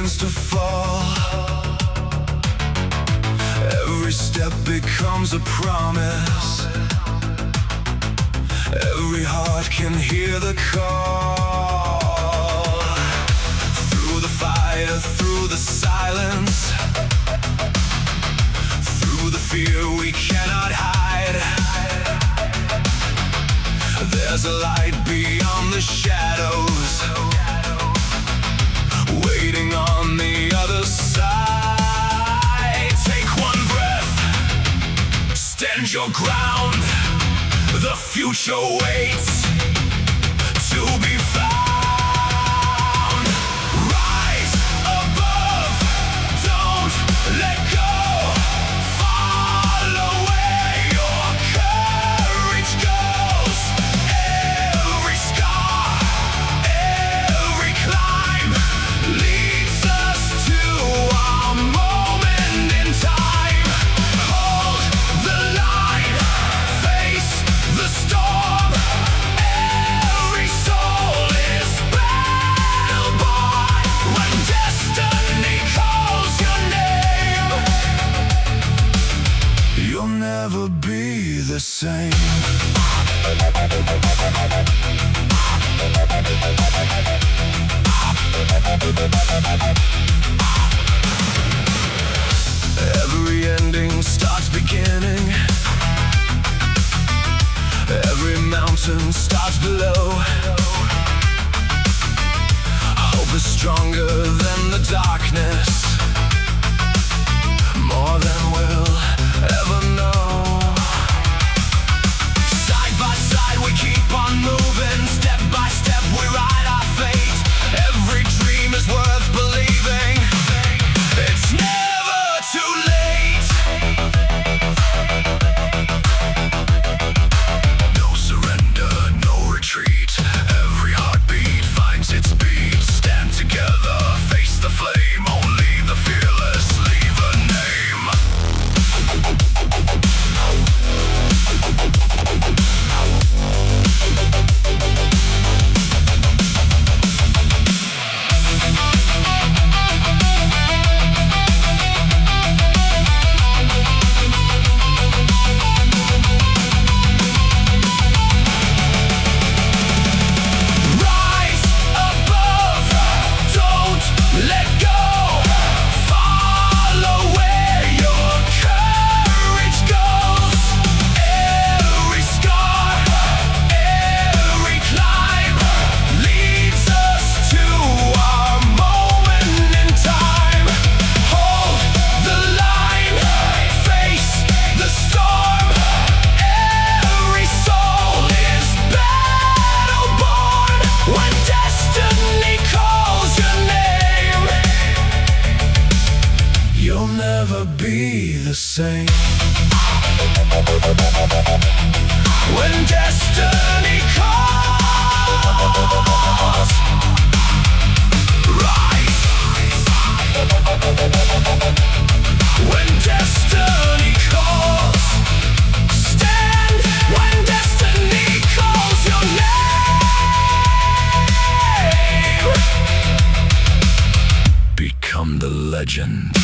begins to fall. Every step becomes a promise. Every heart can hear the call. Through the fire, through the silence, through the fear we cannot hide, there's a light beyond the shadows, waiting on the other side. Take one breath, stand your ground. The future waits to be found. Rise above, don't let go. Follow where your courage goes. Every scar, every climb leads us to our moment in time. Hold the line, face the storm. Every soul is battle-born. When destiny calls your name, you'll never be the same. Every ending starts beginning. Every mountain starts below. Hope is stronger than the darkness, more than we'll ever know. Side by side we keep on moving. Step by step we ride our fate. Every dream is worth believing. It's never too late. No surrender, no retreat. Every heartbeat finds its beat. Stand together, face the flame. Only the fearless leave a name. Rise above, don't let go. Follow where your courage goes. Every scar, every climb leads us to our moment in time. Hold the line, face the storm. Every soul is battle-born. When destiny calls your name, you'll never be the same. When destiny calls, rise. When destiny calls, stand. When destiny calls your name, become the legend.